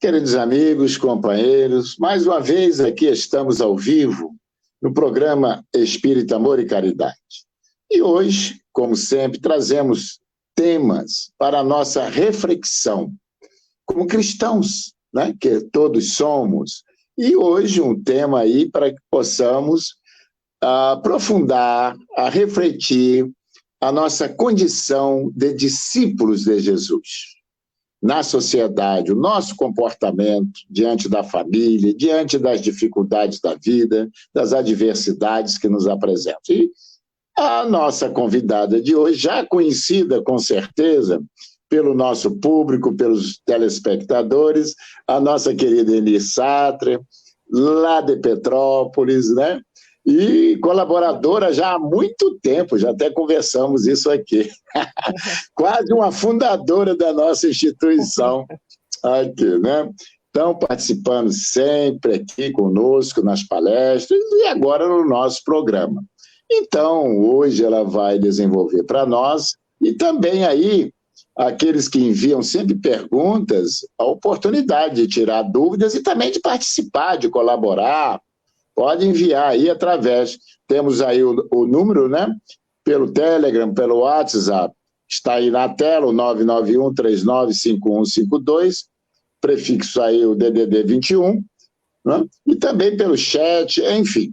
Queridos amigos, companheiros, mais uma vez aqui estamos ao vivo no programa Espírito, Amor e Caridade. E hoje, como sempre, trazemos temas para a nossa reflexão como cristãos, né, que todos somos. E hoje um tema aí para que possamos aprofundar, refletir a nossa condição de discípulos de Jesus na sociedade, o nosso comportamento diante da família, diante das dificuldades da vida, das adversidades que nos apresentam. E a nossa convidada de hoje, já conhecida com certeza pelo nosso público, pelos telespectadores, a nossa querida Eni Satre, lá de Petrópolis, né? E colaboradora já há muito tempo, já até conversamos isso aqui. Quase uma fundadora da nossa instituição aqui, né? Então, participando sempre aqui conosco nas palestras e agora no nosso programa. Então, hoje ela vai desenvolver para nós e também aí aqueles que enviam sempre perguntas, a oportunidade de tirar dúvidas e também de participar, de colaborar. Pode enviar aí através, temos aí o número, né? Pelo Telegram, pelo WhatsApp, está aí na tela, o 991-395152, prefixo aí o DDD 21, né? E também pelo chat, enfim.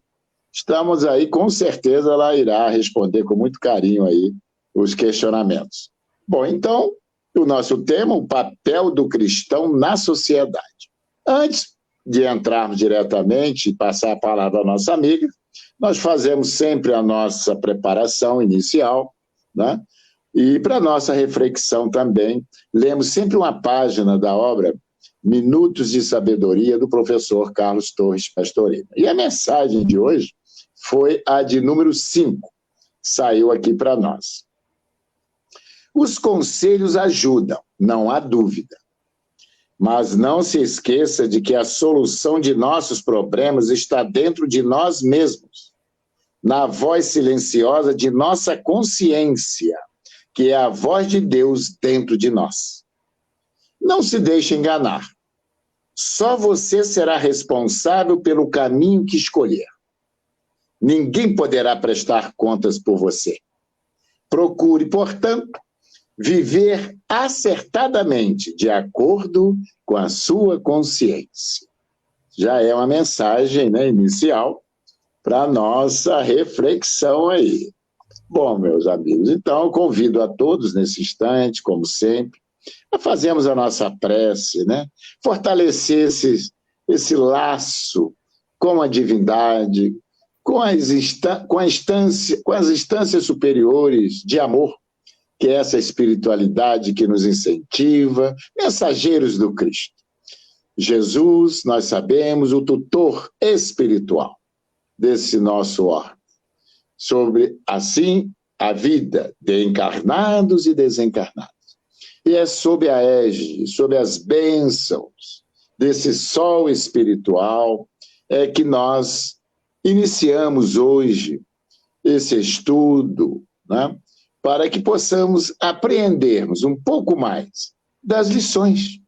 Estamos aí, com certeza ela irá responder com muito carinho aí os questionamentos. Bom, então, o nosso tema, o papel do cristão na sociedade. Antes de entrarmos diretamente e passar a palavra à nossa amiga, nós fazemos sempre a nossa preparação inicial, né? E para nossa reflexão também, lemos sempre uma página da obra Minutos de Sabedoria, do professor Carlos Torres Pastorino. E a mensagem de hoje foi a de número 5, saiu aqui para nós. Os conselhos ajudam, não há dúvida. Mas não se esqueça de que a solução de nossos problemas está dentro de nós mesmos, na voz silenciosa de nossa consciência, que é a voz de Deus dentro de nós. Não se deixe enganar. Só você será responsável pelo caminho que escolher. Ninguém poderá prestar contas por você. Procure, portanto, viver acertadamente, de acordo com a sua consciência. Já é uma mensagem, né, inicial para a nossa reflexão aí. Bom, meus amigos, então eu convido a todos nesse instante, como sempre, a fazermos a nossa prece, né? Fortalecer esse laço com a divindade, com as instâncias superiores de amor, que é essa espiritualidade que nos incentiva, mensageiros do Cristo. Jesus, nós sabemos, o tutor espiritual desse nosso órgão, sobre, assim, a vida de encarnados e desencarnados. E é sob a égide, sob as bênçãos desse sol espiritual, que nós iniciamos hoje esse estudo, né? Para que possamos apreendermos um pouco mais das lições.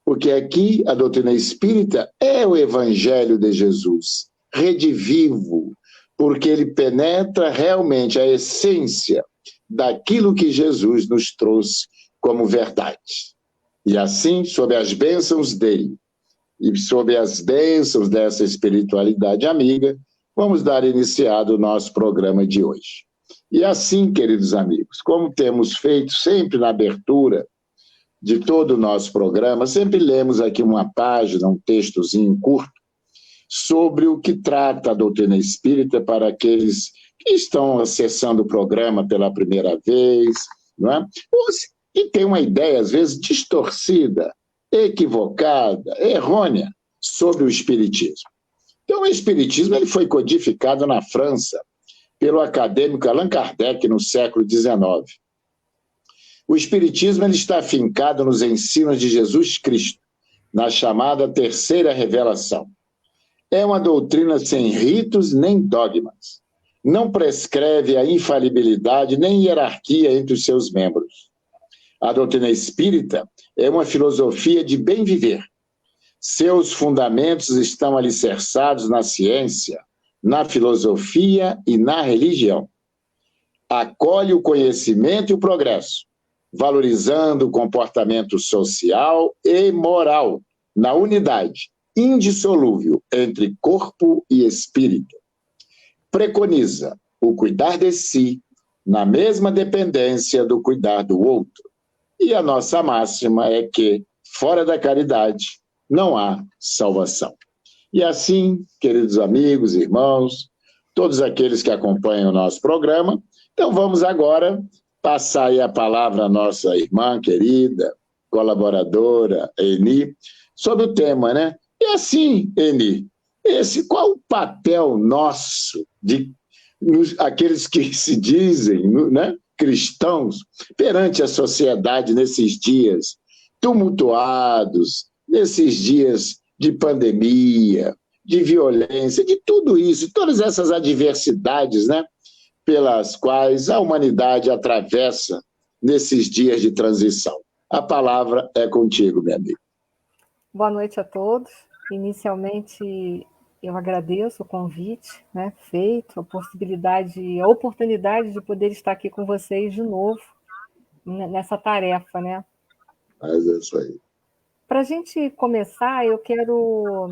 Porque aqui a doutrina espírita é o Evangelho de Jesus, redivivo, porque ele penetra realmente a essência daquilo que Jesus nos trouxe como verdade. E assim, sob as bênçãos dele e sob as bênçãos dessa espiritualidade amiga, vamos dar iniciado o nosso programa de hoje. E assim, queridos amigos, como temos feito sempre na abertura de todo o nosso programa, sempre lemos aqui uma página, um textozinho curto, sobre o que trata a doutrina espírita para aqueles que estão acessando o programa pela primeira vez, não é? E tem uma ideia, às vezes, distorcida, equivocada, errônea, sobre o espiritismo. Então, o espiritismo ele foi codificado na França pelo acadêmico Allan Kardec no século XIX. O espiritismo ele está afincado nos ensinos de Jesus Cristo, na chamada terceira revelação. É uma doutrina sem ritos nem dogmas. Não prescreve a infalibilidade nem hierarquia entre os seus membros. A doutrina espírita é uma filosofia de bem viver, Seus fundamentos estão alicerçados na ciência, na filosofia e na religião. Acolhe o conhecimento e o progresso, valorizando o comportamento social e moral, na unidade indissolúvel entre corpo e espírito. Preconiza o cuidar de si, na mesma dependência do cuidar do outro. E a nossa máxima é que, fora da caridade, não há salvação. E assim, queridos amigos, irmãos, todos aqueles que acompanham o nosso programa, então vamos agora passar aí a palavra à nossa irmã querida, colaboradora, Eni, sobre o tema, né? E assim, Eni, qual o papel nosso, aqueles que se dizem, né, cristãos, perante a sociedade nesses dias tumultuados, nesses dias de pandemia, de violência, de tudo isso, todas essas adversidades, né, pelas quais a humanidade atravessa nesses dias de transição. A palavra é contigo, meu amigo. Boa noite a todos. Inicialmente, eu agradeço o convite, né, feito, a oportunidade de poder estar aqui com vocês de novo nessa tarefa, né? Mas é isso aí. Para a gente começar, eu quero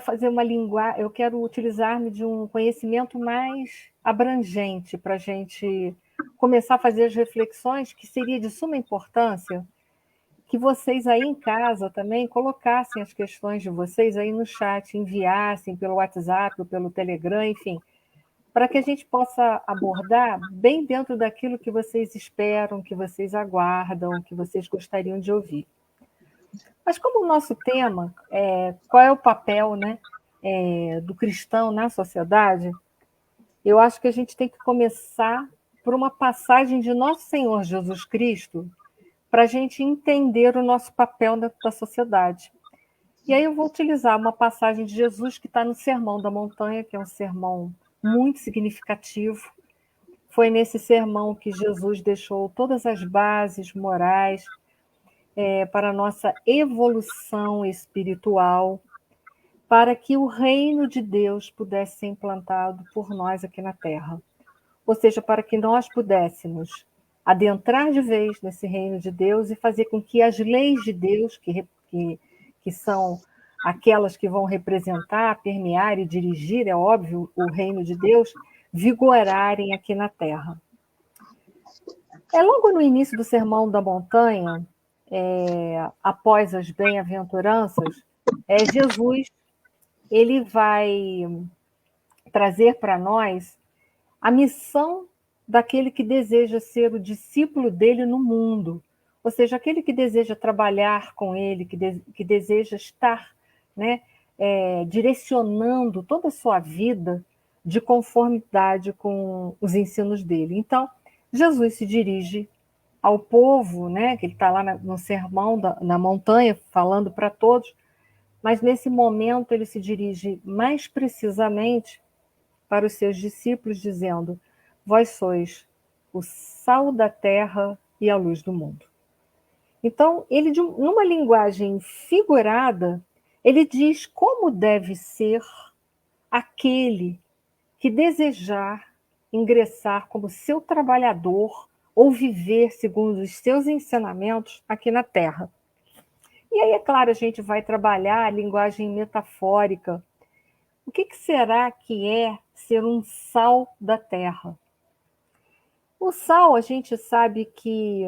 fazer uma linguagem, eu quero utilizar-me de um conhecimento mais abrangente para a gente começar a fazer as reflexões que seria de suma importância que vocês aí em casa também colocassem as questões de vocês aí no chat, enviassem pelo WhatsApp ou pelo Telegram, enfim, para que a gente possa abordar bem dentro daquilo que vocês esperam, que vocês aguardam, que vocês gostariam de ouvir. Mas como o nosso tema é qual é o papel, né, do cristão na sociedade, eu acho que a gente tem que começar por uma passagem de Nosso Senhor Jesus Cristo, para a gente entender o nosso papel da sociedade. E aí eu vou utilizar uma passagem de Jesus que está no Sermão da Montanha, que é um sermão muito significativo. Foi nesse sermão que Jesus deixou todas as bases morais para a nossa evolução espiritual, para que o reino de Deus pudesse ser implantado por nós aqui na Terra. Ou seja, para que nós pudéssemos adentrar de vez nesse reino de Deus e fazer com que as leis de Deus, que são aquelas que vão representar, permear e dirigir, é óbvio, o reino de Deus, vigorarem aqui na Terra. Logo no início do Sermão da Montanha, após as bem-aventuranças, Jesus ele vai trazer para nós a missão daquele que deseja ser o discípulo dele no mundo, ou seja, aquele que deseja trabalhar com ele, que deseja estar, né, direcionando toda a sua vida de conformidade com os ensinos dele. Então, Jesus se dirige ao povo, né, que ele está lá no sermão na montanha, falando para todos, mas nesse momento ele se dirige mais precisamente para os seus discípulos, dizendo: vós sois o sal da terra e a luz do mundo. Então, ele, numa linguagem figurada, ele diz como deve ser aquele que desejar ingressar como seu trabalhador ou viver segundo os seus ensinamentos aqui na Terra. E aí, é claro, a gente vai trabalhar a linguagem metafórica. O que será que é ser um sal da terra? O sal, a gente sabe que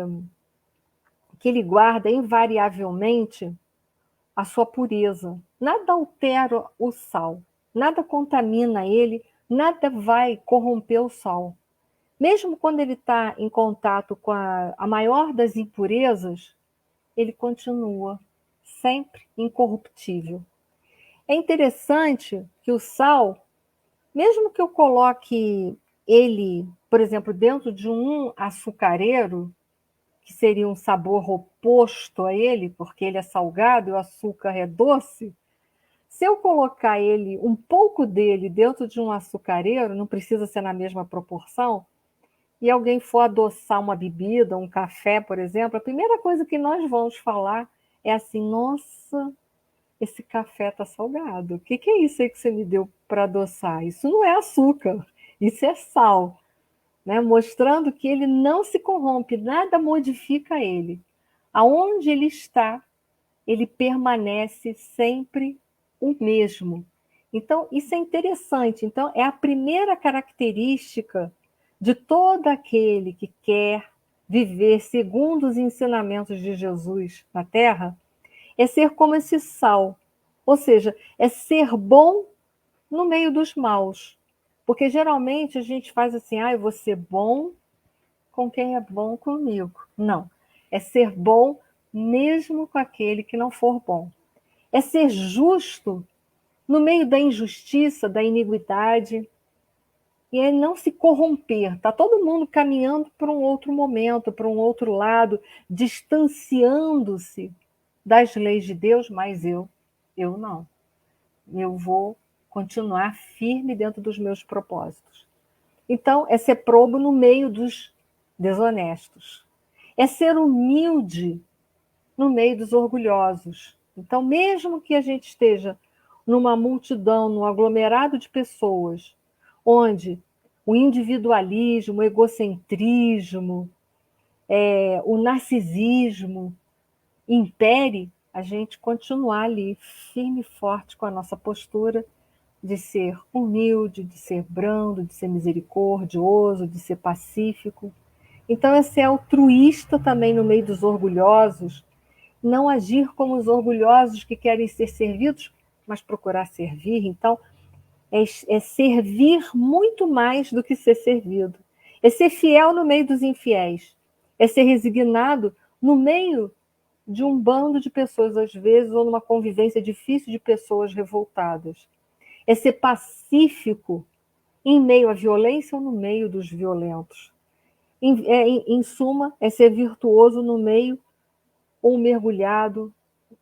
ele guarda invariavelmente a sua pureza. Nada altera o sal, nada contamina ele, nada vai corromper o sal. Mesmo quando ele está em contato com a maior das impurezas, ele continua sempre incorruptível. É interessante que o sal, mesmo que eu coloque ele, por exemplo, dentro de um açucareiro, que seria um sabor oposto a ele, porque ele é salgado e o açúcar é doce, se eu colocar ele, um pouco dele, dentro de um açucareiro, não precisa ser na mesma proporção, e alguém for adoçar uma bebida, um café, por exemplo, a primeira coisa que nós vamos falar é assim: nossa, esse café está salgado. O que é isso aí que você me deu para adoçar? Isso não é açúcar, isso é sal. Né? Mostrando que ele não se corrompe, nada modifica ele. Aonde ele está, ele permanece sempre o mesmo. Então, isso é interessante. Então, é a primeira característica de todo aquele que quer viver segundo os ensinamentos de Jesus na Terra, é ser como esse sal. Ou seja, é ser bom no meio dos maus. Porque geralmente a gente faz assim, eu vou ser bom com quem é bom comigo. Não. É ser bom mesmo com aquele que não for bom. É ser justo no meio da injustiça, da iniquidade, e é não se corromper. Está todo mundo caminhando para um outro momento, para um outro lado, distanciando-se das leis de Deus, mas eu não. Eu vou continuar firme dentro dos meus propósitos. Então, é ser probo no meio dos desonestos. É ser humilde no meio dos orgulhosos. Então, mesmo que a gente esteja numa multidão, num aglomerado de pessoas, onde o individualismo, o egocentrismo, o narcisismo impere, a gente continuar ali firme e forte com a nossa postura de ser humilde, de ser brando, de ser misericordioso, de ser pacífico. Então, é ser altruísta também no meio dos orgulhosos, não agir como os orgulhosos que querem ser servidos, mas procurar servir. Então, é servir muito mais do que ser servido. É ser fiel no meio dos infiéis. É ser resignado no meio de um bando de pessoas, às vezes, ou numa convivência difícil de pessoas revoltadas. É ser pacífico em meio à violência ou no meio dos violentos. Em suma, é ser virtuoso no meio ou mergulhado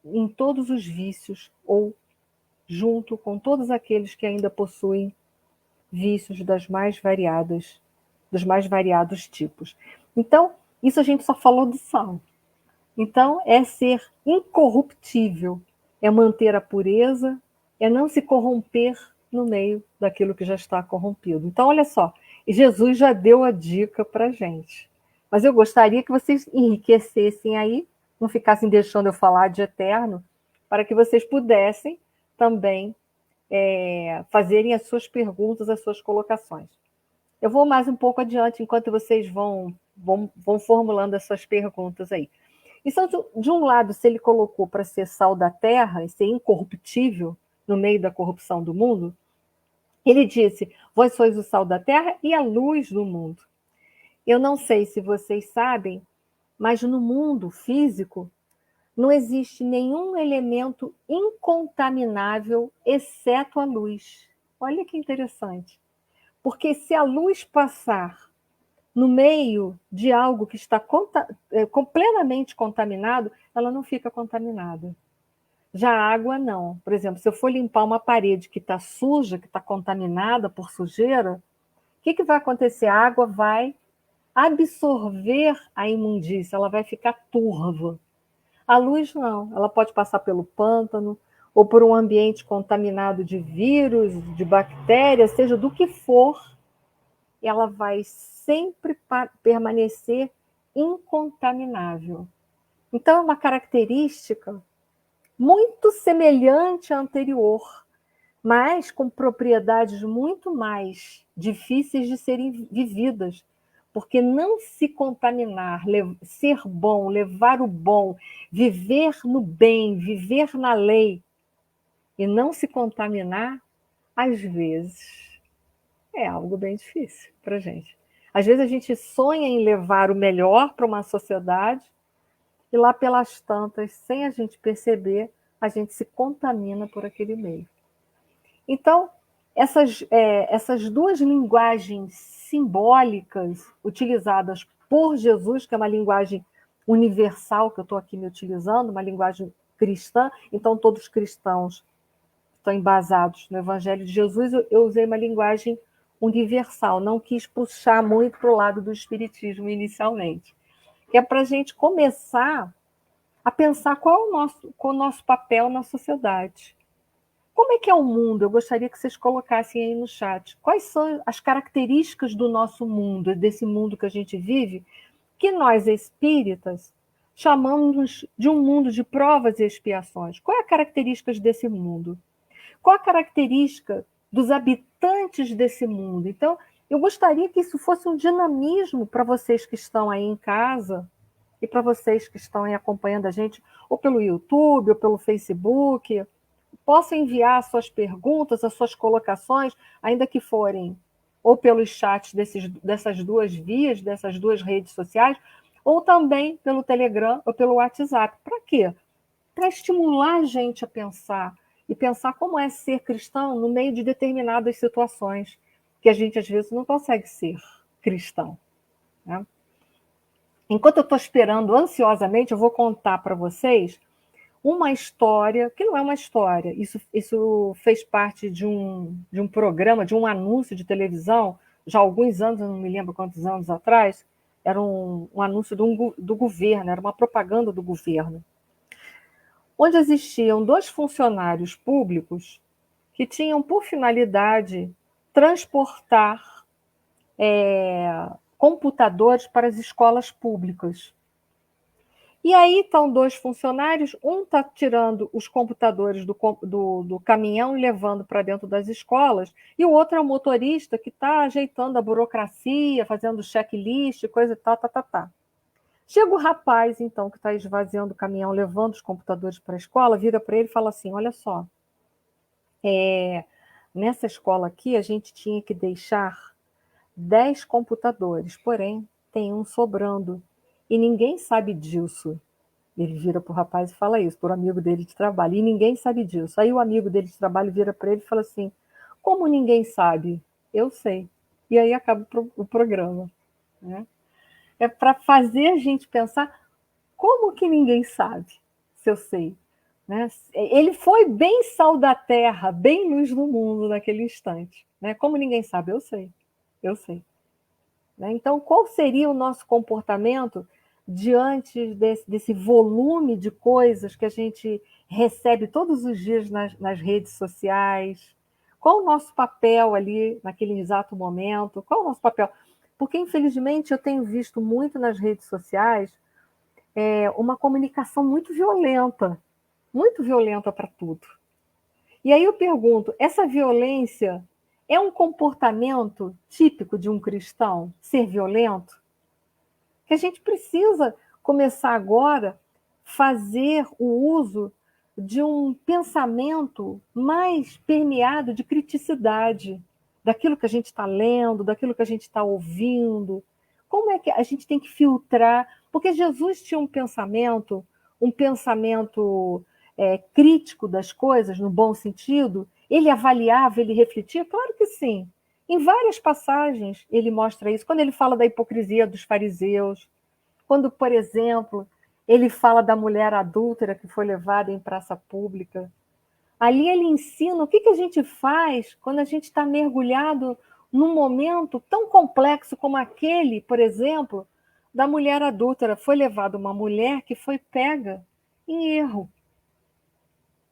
em todos os vícios ou junto com todos aqueles que ainda possuem vícios dos mais variados tipos. Então, isso a gente só falou do sal. Então, é ser incorruptível, é manter a pureza, é não se corromper no meio daquilo que já está corrompido. Então, olha só, Jesus já deu a dica para a gente. Mas eu gostaria que vocês enriquecessem aí, não ficassem deixando eu falar de eterno, para que vocês pudessem também fazerem as suas perguntas, as suas colocações. Eu vou mais um pouco adiante, enquanto vocês vão formulando as suas perguntas aí. Então, de um lado, se ele colocou para ser sal da terra e ser incorruptível no meio da corrupção do mundo, ele disse: vós sois o sal da terra e a luz do mundo. Eu não sei se vocês sabem, mas no mundo físico não existe nenhum elemento incontaminável exceto a luz. Olha que interessante. Porque se a luz passar no meio de algo que está completamente contaminado, ela não fica contaminada. Já a água, não. Por exemplo, se eu for limpar uma parede que está suja, que está contaminada por sujeira, o que vai acontecer? A água vai absorver a imundícia, ela vai ficar turva. A luz, não. Ela pode passar pelo pântano ou por um ambiente contaminado de vírus, de bactérias, seja do que for, ela vai sempre permanecer incontaminável. Então, é uma característica muito semelhante à anterior, mas com propriedades muito mais difíceis de serem vividas, porque não se contaminar, ser bom, levar o bom, viver no bem, viver na lei e não se contaminar, às vezes é algo bem difícil para a gente. Às vezes a gente sonha em levar o melhor para uma sociedade e lá pelas tantas, sem a gente perceber, a gente se contamina por aquele meio. Então, essas duas linguagens simbólicas utilizadas por Jesus, que é uma linguagem universal que eu estou aqui me utilizando, uma linguagem cristã, então todos os cristãos estão embasados no Evangelho de Jesus, eu usei uma linguagem universal, não quis puxar muito para o lado do espiritismo inicialmente, que é para a gente começar a pensar qual o nosso papel na sociedade. Como é que é o mundo? Eu gostaria que vocês colocassem aí no chat. Quais são as características do nosso mundo, desse mundo que a gente vive, que nós espíritas chamamos de um mundo de provas e expiações? Qual é a característica desse mundo? Qual a característica dos habitantes desse mundo? Então, eu gostaria que isso fosse um dinamismo para vocês que estão aí em casa e para vocês que estão aí acompanhando a gente, ou pelo YouTube, ou pelo Facebook. Possam enviar as suas perguntas, as suas colocações, ainda que forem ou pelos chats dessas duas vias, dessas duas redes sociais, ou também pelo Telegram ou pelo WhatsApp. Para quê? Para estimular a gente a pensar, e pensar como é ser cristão no meio de determinadas situações, que a gente às vezes não consegue ser cristão, né? Enquanto eu estou esperando ansiosamente, eu vou contar para vocês uma história, que não é uma história, isso fez parte de um programa, de um anúncio de televisão, já há alguns anos, eu não me lembro quantos anos atrás, era um anúncio do governo, era uma propaganda do governo, onde existiam 2 funcionários públicos que tinham por finalidade transportar computadores para as escolas públicas. E aí estão 2 funcionários, um está tirando os computadores do caminhão e levando para dentro das escolas, e o outro é o motorista que está ajeitando a burocracia, fazendo checklist, coisa e tal, tá. Chega o rapaz, então, que está esvaziando o caminhão, levando os computadores para a escola, vira para ele e fala assim, olha só, nessa escola aqui a gente tinha que deixar 10 computadores, porém tem um sobrando, e ninguém sabe disso. Ele vira para o rapaz e fala isso, para o amigo dele de trabalho, e ninguém sabe disso. Aí o amigo dele de trabalho vira para ele e fala assim, como ninguém sabe? Eu sei. E aí acaba o programa, né? É para fazer a gente pensar, como que ninguém sabe, se eu sei? Né? Ele foi bem sal da terra, bem luz do mundo naquele instante. Né? Como ninguém sabe, eu sei. Eu sei. Né? Então, qual seria o nosso comportamento diante desse volume de coisas que a gente recebe todos os dias nas redes sociais? Qual o nosso papel ali naquele exato momento? Qual o nosso papel? Porque, infelizmente, eu tenho visto muito nas redes sociais uma comunicação muito violenta para tudo. E aí eu pergunto, essa violência é um comportamento típico de um cristão, ser violento? Que a gente precisa começar agora a fazer o uso de um pensamento mais permeado de criticidade, daquilo que a gente está lendo, daquilo que a gente está ouvindo. Como é que a gente tem que filtrar? Porque Jesus tinha um pensamento crítico das coisas, no bom sentido, ele avaliava, ele refletia? Claro que sim. Em várias passagens ele mostra isso. Quando ele fala da hipocrisia dos fariseus, quando, por exemplo, ele fala da mulher adúltera que foi levada em praça pública, ali ele ensina o que a gente faz quando a gente está mergulhado num momento tão complexo como aquele, por exemplo, da mulher adúltera. Foi levada uma mulher que foi pega em erro.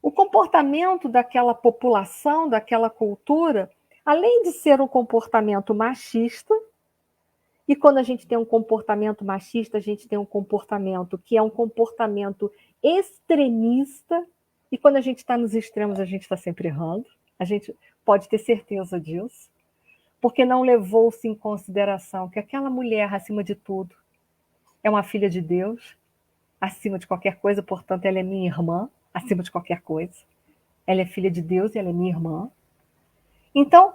O comportamento daquela população, daquela cultura, além de ser um comportamento machista, e quando a gente tem um comportamento machista, a gente tem um comportamento que é um comportamento extremista, e quando a gente está nos extremos, a gente está sempre errando, a gente pode ter certeza disso, porque não levou-se em consideração que aquela mulher, acima de tudo, é uma filha de Deus, acima de qualquer coisa, portanto, ela é minha irmã, acima de qualquer coisa. Ela é filha de Deus e ela é minha irmã. Então,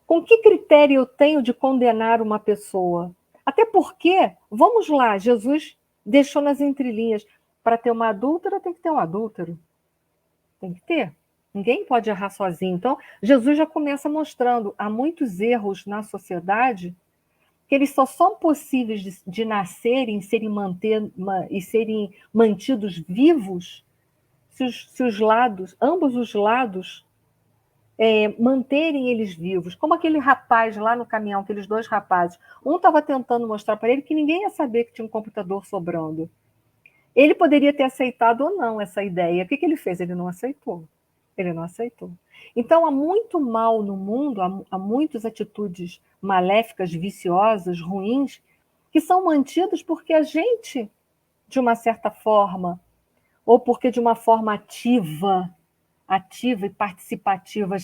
com que critério eu tenho de condenar uma pessoa? Até porque, vamos lá, Jesus deixou nas entrelinhas, para ter uma adúltera tem que ter um adúltero. Tem que ter. Ninguém pode errar sozinho. Então, Jesus já começa mostrando, há muitos erros na sociedade que eles só são possíveis de nascerem e serem mantidos vivos se os lados, ambos os lados, manterem eles vivos. Como aquele rapaz lá no caminhão, aqueles 2 rapazes. Um estava tentando mostrar para ele que ninguém ia saber que tinha um computador sobrando. Ele poderia ter aceitado ou não essa ideia. O que ele fez? Ele não aceitou. Ele não aceitou. Então, há muito mal no mundo, há muitas atitudes maléficas, viciosas, ruins, que são mantidas porque a gente, de uma certa forma, ou porque de uma forma ativa e participativa,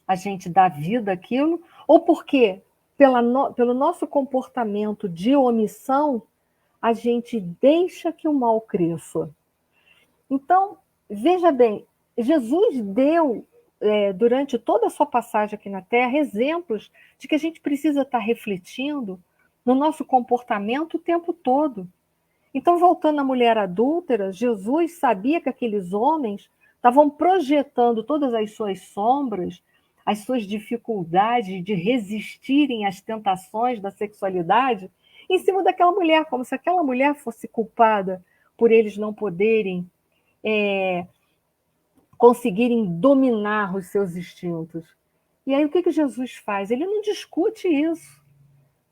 a gente dá vida àquilo, ou porque, pelo nosso comportamento de omissão, a gente deixa que o mal cresça. Então, veja bem, Jesus deu, durante toda a sua passagem aqui na Terra, exemplos de que a gente precisa estar refletindo no nosso comportamento o tempo todo. Então, voltando à mulher adúltera, Jesus sabia que aqueles homens estavam projetando todas as suas sombras, as suas dificuldades de resistirem às tentações da sexualidade em cima daquela mulher, como se aquela mulher fosse culpada por eles não poderem conseguirem dominar os seus instintos. E aí o que Jesus faz? Ele não discute isso,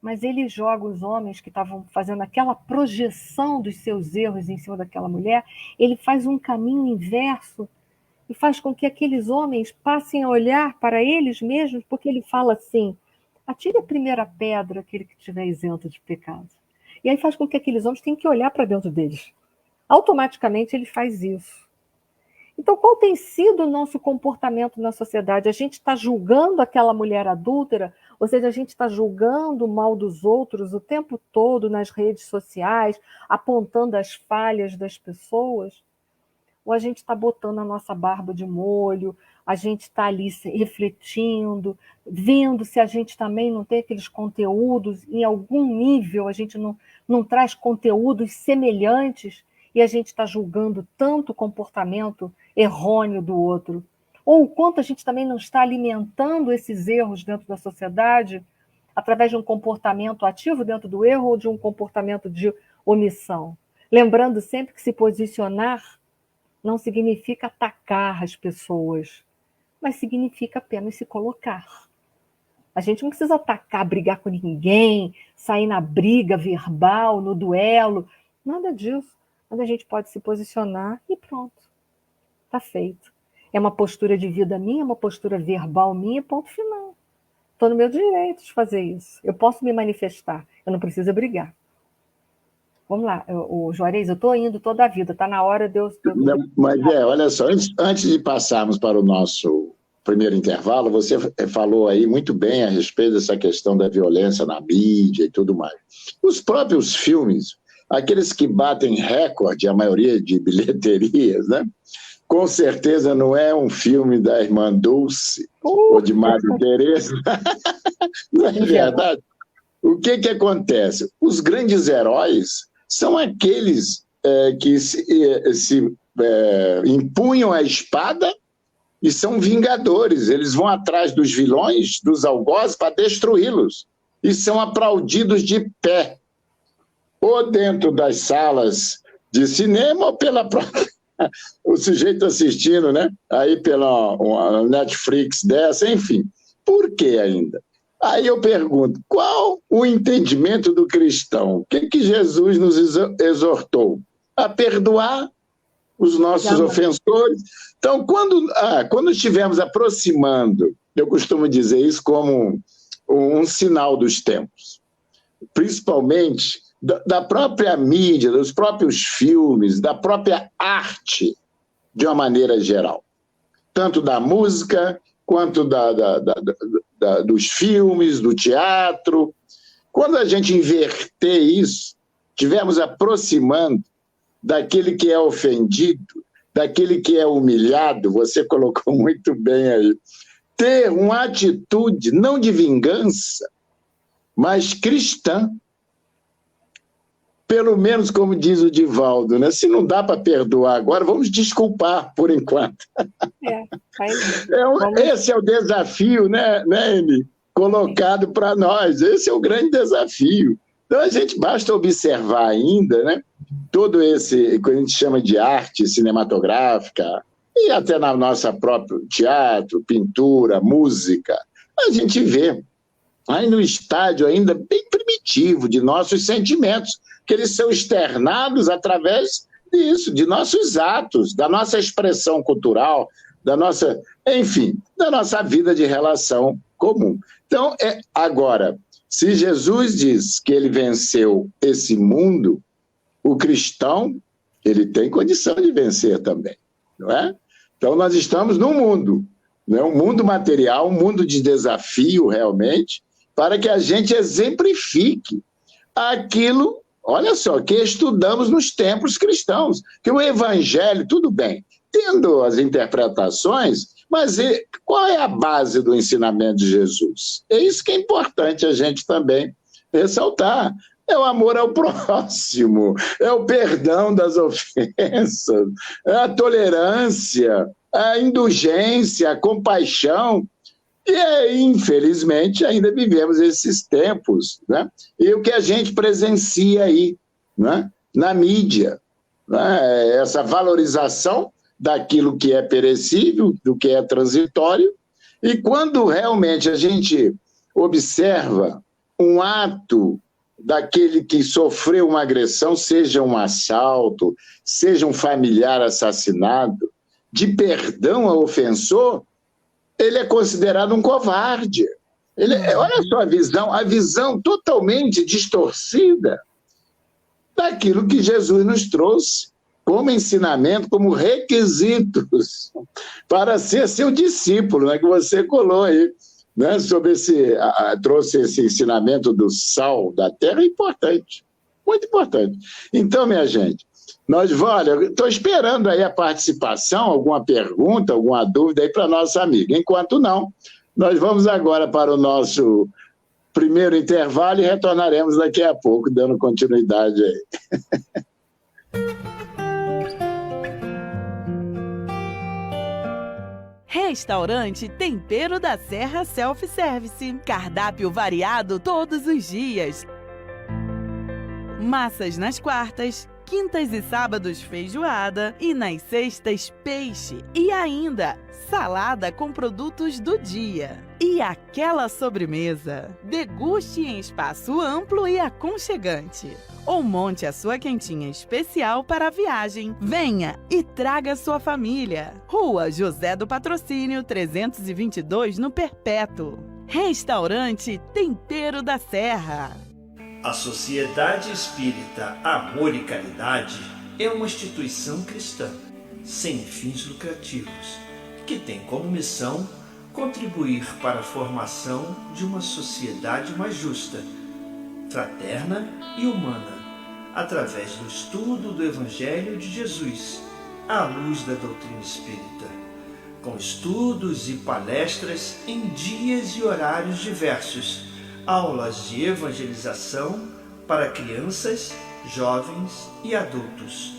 mas ele joga os homens que estavam fazendo aquela projeção dos seus erros em cima daquela mulher, ele faz um caminho inverso e faz com que aqueles homens passem a olhar para eles mesmos, porque ele fala assim, atire a primeira pedra aquele que estiver isento de pecado. E aí faz com que aqueles homens tenham que olhar para dentro deles. Automaticamente ele faz isso. Então, qual tem sido o nosso comportamento na sociedade? A gente está julgando aquela mulher adúltera, ou seja, a gente está julgando o mal dos outros o tempo todo nas redes sociais, apontando as falhas das pessoas? Ou a gente está botando a nossa barba de molho, a gente está ali refletindo, vendo se a gente também não tem aqueles conteúdos, em algum nível a gente não traz conteúdos semelhantes, e a gente está julgando tanto o comportamento errôneo do outro. Ou o quanto a gente também não está alimentando esses erros dentro da sociedade, através de um comportamento ativo dentro do erro ou de um comportamento de omissão. Lembrando sempre que se posicionar não significa atacar as pessoas, mas significa apenas se colocar. A gente não precisa atacar, brigar com ninguém, sair na briga verbal, no duelo, nada disso. Mas a gente pode se posicionar e pronto, está feito. É uma postura de vida minha, é uma postura verbal minha, ponto final. Estou no meu direito de fazer isso. Eu posso me manifestar, eu não preciso brigar. Vamos lá, o Juarez, eu estou indo toda a vida, está na hora de eu... Mas olha só, antes de passarmos para o nosso primeiro intervalo, você falou aí muito bem a respeito dessa questão da violência na mídia e tudo mais. Os próprios filmes, aqueles que batem recorde, a maioria de bilheterias, né? Com certeza não é um filme da Irmã Dulce ou de Madre Teresa. Não é verdade? O que acontece? Os grandes heróis são aqueles que se empunham a espada e são vingadores. Eles vão atrás dos vilões, dos algozes, para destruí-los. E são aplaudidos de pé, ou dentro das salas de cinema, ou pela própria... o sujeito assistindo, né? Aí pela uma Netflix dessa, enfim. Por que ainda? Aí eu pergunto, qual o entendimento do cristão? O que Jesus nos exortou? A perdoar os nossos ofensores. Então, quando estivermos aproximando, eu costumo dizer isso como um sinal dos tempos, principalmente da própria mídia, dos próprios filmes, da própria arte, de uma maneira geral. Tanto da música, quanto dos filmes, do teatro. Quando a gente inverter isso, estivermos aproximando daquele que é ofendido, daquele que é humilhado, você colocou muito bem aí, ter uma atitude não de vingança, mas cristã. Pelo menos, como diz o Divaldo, né? Se não dá para perdoar agora, vamos desculpar por enquanto. Esse é o desafio, né, Amy? Colocado para nós. Esse é o grande desafio. Então, a gente basta observar ainda, né? Todo esse que a gente chama de arte cinematográfica, e até na nossa própria teatro, pintura, música, a gente vê aí no estádio ainda bem primitivo de nossos sentimentos. que eles são externados através disso, de nossos atos, da nossa expressão cultural, da nossa, enfim, da nossa vida de relação comum. Então, agora, se Jesus diz que ele venceu esse mundo, o cristão, ele tem condição de vencer também, não é? Então, nós estamos num mundo, né? Um mundo material, um mundo de desafio, realmente, para que a gente exemplifique aquilo, olha só, que estudamos nos tempos cristãos, que o evangelho, tudo bem, tendo as interpretações, mas qual é a base do ensinamento de Jesus? É isso que é importante a gente também ressaltar. É o amor ao próximo, é o perdão das ofensas, é a tolerância, a indulgência, a compaixão. E, infelizmente, ainda vivemos esses tempos, né? E o que a gente presencia aí, né? Na mídia, né? Essa valorização daquilo que é perecível, do que é transitório, e quando realmente a gente observa um ato daquele que sofreu uma agressão, seja um assalto, seja um familiar assassinado, de perdão ao ofensor, ele é considerado um covarde. Olha só a visão totalmente distorcida daquilo que Jesus nos trouxe como ensinamento, como requisitos para ser seu discípulo, né, que você colou aí, né, sobre trouxe esse ensinamento do sal da terra, importante, muito importante. Então, minha gente, olha, estou esperando aí a participação, alguma pergunta, alguma dúvida aí para a nossa amiga. Enquanto não, nós vamos agora para o nosso primeiro intervalo e retornaremos daqui a pouco, dando continuidade aí. Restaurante Tempero da Serra Self-Service. Cardápio variado todos os dias. Massas nas quartas, quintas e sábados feijoada e nas sextas peixe. E ainda salada com produtos do dia. E aquela sobremesa. Deguste em espaço amplo e aconchegante. Ou monte a sua quentinha especial para a viagem. Venha e traga sua família. Rua José do Patrocínio, 322, no Perpétuo. Restaurante Tempero da Serra. A Sociedade Espírita Amor e Caridade é uma instituição cristã, sem fins lucrativos, que tem como missão contribuir para a formação de uma sociedade mais justa, fraterna e humana, através do estudo do Evangelho de Jesus, à luz da doutrina espírita, com estudos e palestras em dias e horários diversos, aulas de evangelização para crianças, jovens e adultos.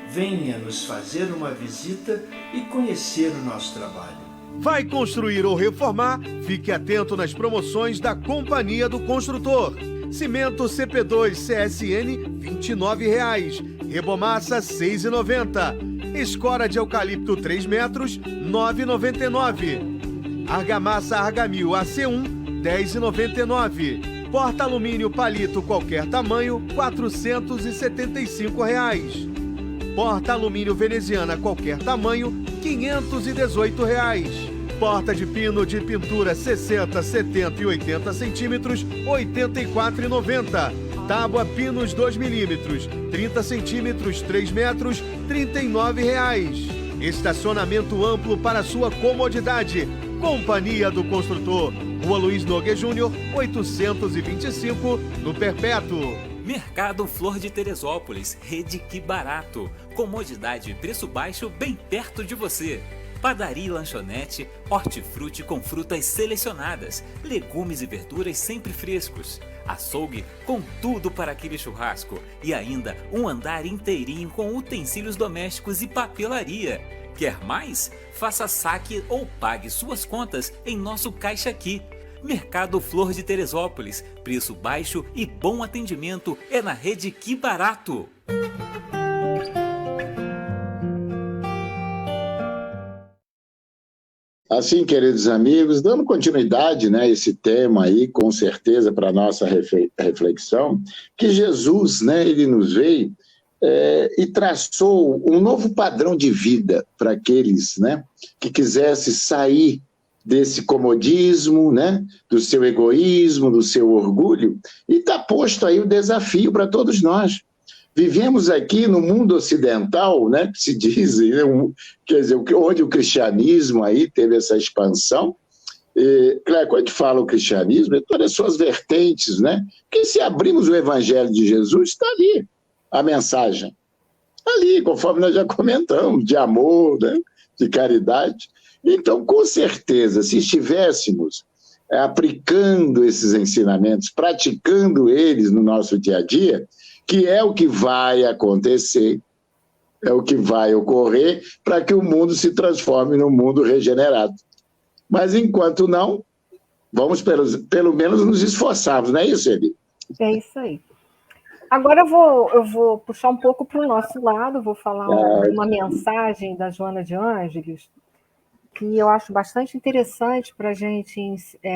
Venha nos fazer uma visita e conhecer o nosso trabalho. Vai construir ou reformar? Fique atento nas promoções da Companhia do Construtor. Cimento CP2 CSN, R$ 29,00. Rebomassa, R$ 6,90. Escora de eucalipto 3 metros, R$ 9,99. Argamassa Argamil AC1, R$ 10,99. Porta-alumínio palito qualquer tamanho, R$ 475,00. Porta-alumínio veneziana qualquer tamanho, R$ 518,00. Porta de pino de pintura 60, 70 e 80 centímetros, R$ 84,90. Tábua pinos 2 milímetros, 30 centímetros, 3 metros, R$ 39,00. Estacionamento amplo para sua comodidade. Companhia do Construtor. Rua Luiz Nogueira Júnior, 825, no Perpétuo. Mercado Flor de Teresópolis, Rede Que Barato. Comodidade e preço baixo bem perto de você. Padaria e lanchonete, hortifruti com frutas selecionadas, legumes e verduras sempre frescos. Açougue com tudo para aquele churrasco. E ainda um andar inteirinho com utensílios domésticos e papelaria. Quer mais? Faça saque ou pague suas contas em nosso Caixa Aqui. Mercado Flor de Teresópolis. Preço baixo e bom atendimento é na Rede Que Barato. Assim, queridos amigos, dando continuidade, né, esse tema aí, com certeza, para a nossa reflexão, que Jesus, né, ele nos veio e traçou um novo padrão de vida para aqueles, né, que quisessem sair desse comodismo, né, do seu egoísmo, do seu orgulho, e está posto aí o desafio para todos nós. Vivemos aqui no mundo ocidental, né, que se diz, quer dizer, onde o cristianismo aí teve essa expansão. Claro, quando a gente fala o cristianismo, é todas as suas vertentes, né? Porque se abrimos o evangelho de Jesus, está ali a mensagem. Ali, conforme nós já comentamos, de amor, né, de caridade. Então, com certeza, se estivéssemos aplicando esses ensinamentos, praticando eles no nosso dia a dia, que é o que vai acontecer, é o que vai ocorrer para que o mundo se transforme num mundo regenerado. Mas, enquanto não, vamos pelo menos nos esforçarmos, não é isso, Eli? É isso aí. Agora eu vou puxar um pouco para o nosso lado, vou falar uma mensagem da Joana de Ângeles, que eu acho bastante interessante para a gente,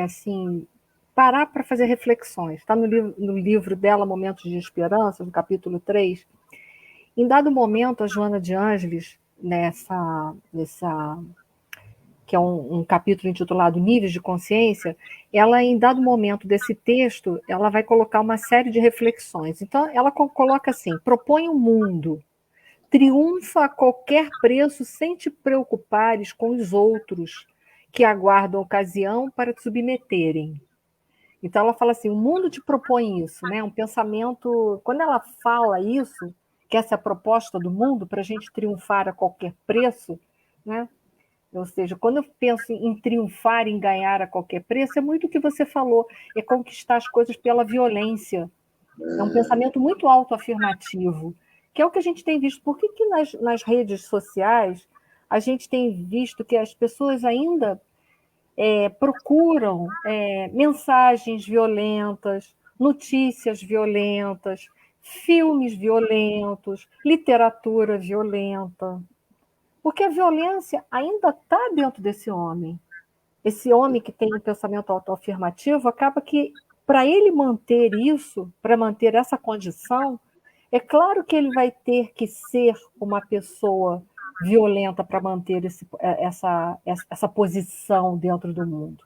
assim, parar para fazer reflexões. Está no livro dela, Momentos de Esperança, no capítulo 3. Em dado momento, a Joana de Ângeles, que é um capítulo intitulado Níveis de Consciência, ela, em dado momento desse texto, ela vai colocar uma série de reflexões. Então, ela coloca assim: propõe um mundo, triunfa a qualquer preço sem te preocupares com os outros que aguardam ocasião para te submeterem. Então, ela fala assim, o mundo te propõe isso, né? Um pensamento... Quando ela fala isso, que essa é a proposta do mundo, para a gente triunfar a qualquer preço, né? Ou seja, quando eu penso em triunfar, em ganhar a qualquer preço, é muito o que você falou, é conquistar as coisas pela violência. É um pensamento muito autoafirmativo, que é o que a gente tem visto. Por que nas redes sociais a gente tem visto que as pessoas ainda procuram mensagens violentas, notícias violentas, filmes violentos, literatura violenta? Porque a violência ainda está dentro desse homem. Esse homem que tem um pensamento autoafirmativo, acaba que, para ele manter isso, para manter essa condição, é claro que ele vai ter que ser uma pessoa violenta para manter essa posição dentro do mundo.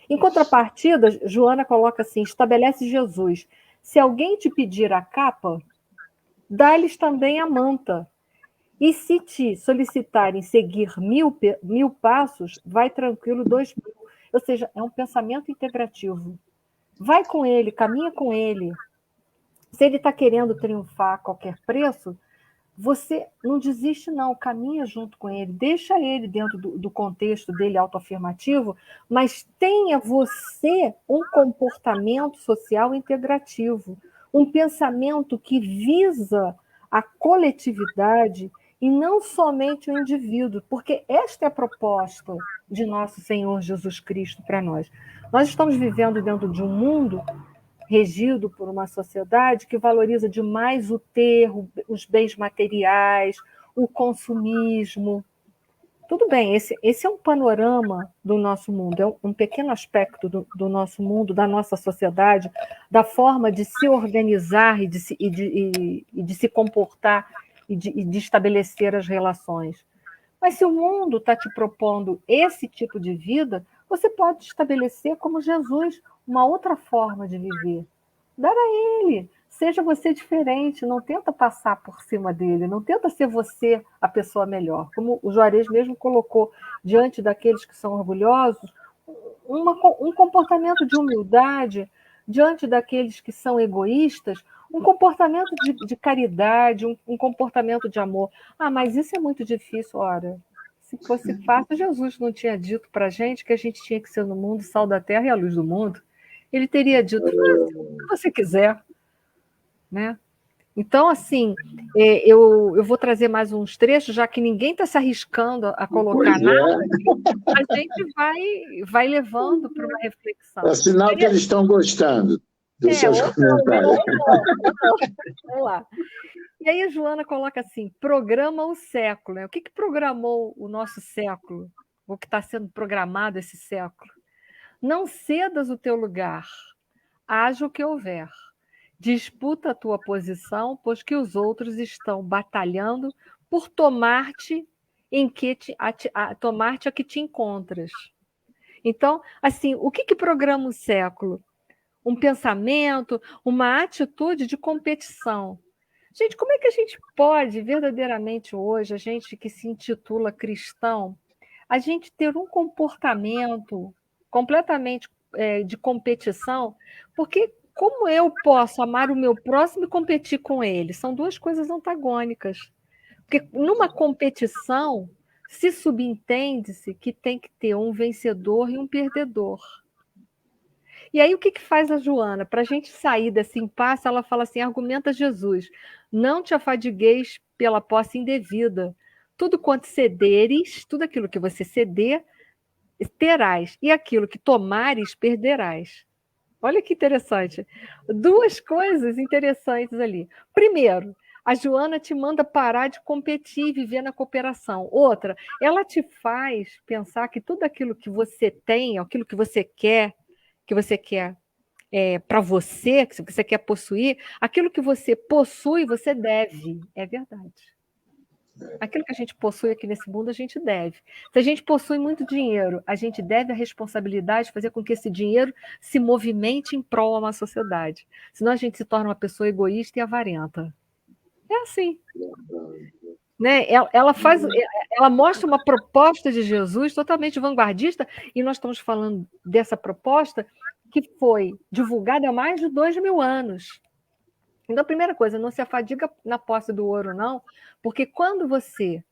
Em contrapartida, Joana coloca assim, estabelece Jesus: se alguém te pedir a capa, dá-lhes também a manta. E se te solicitarem seguir 1000 passos, vai tranquilo 2000. Ou seja, é um pensamento integrativo. Vai com ele, caminha com ele. Se ele está querendo triunfar a qualquer preço, você não desiste, não, caminha junto com ele, deixa ele dentro do contexto dele autoafirmativo, mas tenha você um comportamento social integrativo, um pensamento que visa a coletividade e não somente o indivíduo, porque esta é a proposta de nosso Senhor Jesus Cristo para nós. Nós estamos vivendo dentro de um mundo regido por uma sociedade que valoriza demais o ter, os bens materiais, o consumismo. Tudo bem, esse é um panorama do nosso mundo, é um pequeno aspecto do nosso mundo, da nossa sociedade, da forma de se organizar e de se comportar e de estabelecer as relações. Mas se o mundo está te propondo esse tipo de vida, você pode estabelecer, como Jesus, uma outra forma de viver. Dar a ele. Seja você diferente, não tenta passar por cima dele, não tenta ser você a pessoa melhor. Como o Juarez mesmo colocou, diante daqueles que são orgulhosos, um comportamento de humildade, diante daqueles que são egoístas, um comportamento de caridade, um comportamento de amor. Ah, mas isso é muito difícil. Ora, se fosse fácil, Jesus não tinha dito para a gente que a gente tinha que ser no mundo sal da terra e a luz do mundo. Ele teria dito, se você quiser. Né? Então, assim, eu vou trazer mais uns trechos, já que ninguém está se arriscando a colocar nada, a gente vai levando para uma reflexão. É sinal que eles estão gostando dos seus comentários. Vamos lá. E aí a Joana coloca assim, programa o século. Né? O que programou o nosso século? o que está sendo programado esse século. Não cedas o teu lugar, haja o que houver. Disputa a tua posição, pois que os outros estão batalhando por tomar-te tomar-te a que te encontras. Então, assim, o que programa o século? Um pensamento, uma atitude de competição. Gente, como é que a gente pode, verdadeiramente hoje, a gente que se intitula cristão, a gente ter um comportamento completamente de competição? Porque como eu posso amar o meu próximo e competir com ele? São duas coisas antagônicas. Porque numa competição, se subentende-se que tem que ter um vencedor e um perdedor. E aí o que faz a Joana? Para a gente sair desse impasse, ela fala assim, argumenta Jesus, não te afadigueis pela posse indevida. Tudo quanto cederes, tudo aquilo que você ceder, terás, e aquilo que tomares, perderás. Olha que interessante. Duas coisas interessantes ali. Primeiro, a Joana te manda parar de competir e viver na cooperação. Outra, ela te faz pensar que tudo aquilo que você tem, aquilo que você quer para você, que você quer possuir, aquilo que você possui, você deve. É verdade. Aquilo que a gente possui aqui nesse mundo, a gente deve. Se a gente possui muito dinheiro, a gente deve a responsabilidade de fazer com que esse dinheiro se movimente em prol a uma sociedade. Senão a gente se torna uma pessoa egoísta e avarenta. É assim. Né? Ela mostra uma proposta de Jesus totalmente vanguardista, e nós estamos falando dessa proposta que foi divulgada há mais de 2.000 anos. Então, a primeira coisa, não se afadiga na posse do ouro, não, porque quando você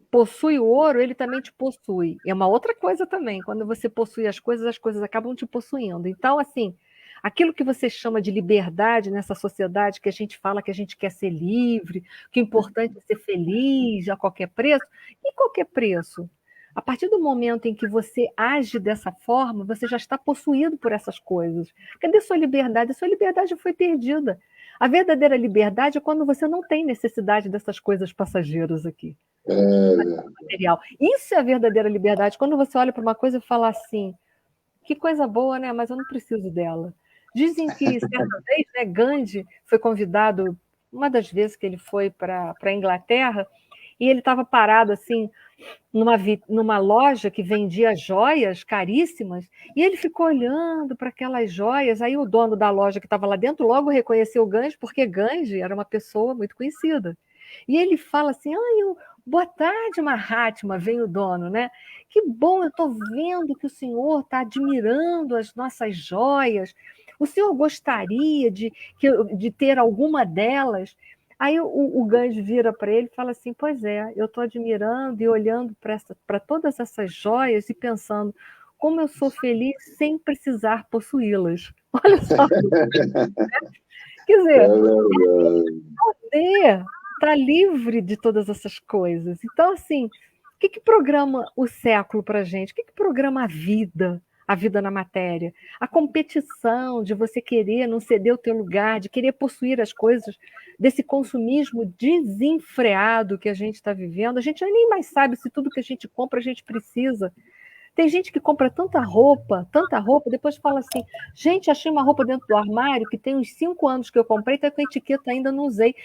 possui o ouro, ele também te possui. É uma outra coisa também, quando você possui as coisas acabam te possuindo. Então, assim, aquilo que você chama de liberdade nessa sociedade, que a gente fala que a gente quer ser livre, que o importante é ser feliz a qualquer preço, e qualquer preço? A partir do momento em que você age dessa forma, você já está possuído por essas coisas. Cadê sua liberdade? A sua liberdade foi perdida. A verdadeira liberdade é quando você não tem necessidade dessas coisas passageiras aqui. Material. Isso é a verdadeira liberdade. Quando você olha para uma coisa e fala assim, que coisa boa, né? Mas eu não preciso dela. Dizem que, certa vez, né, Gandhi foi convidado, uma das vezes que ele foi para a Inglaterra, e ele estava parado assim, numa loja que vendia joias caríssimas, e ele ficou olhando para aquelas joias. Aí o dono da loja que estava lá dentro logo reconheceu o Gandhi, porque Gandhi era uma pessoa muito conhecida. E ele fala assim, boa tarde, Mahatma, vem o dono, né? Que bom, eu estou vendo que o senhor está admirando as nossas joias. O senhor gostaria de ter alguma delas? Aí o Gandhi vira para ele e fala assim, pois é, eu estou admirando e olhando para todas essas joias e pensando como eu sou feliz sem precisar possuí-las. Olha só. Quer dizer, poder está livre de todas essas coisas. Então, assim, o que programa o século para a gente? O que programa a vida na matéria? A competição de você querer não ceder o teu lugar, de querer possuir as coisas, desse consumismo desenfreado que a gente está vivendo. A gente nem mais sabe se tudo que a gente compra a gente precisa. Tem gente que compra tanta roupa, depois fala assim, gente, achei uma roupa dentro do armário que tem uns 5 anos que eu comprei, está com a etiqueta ainda, não usei.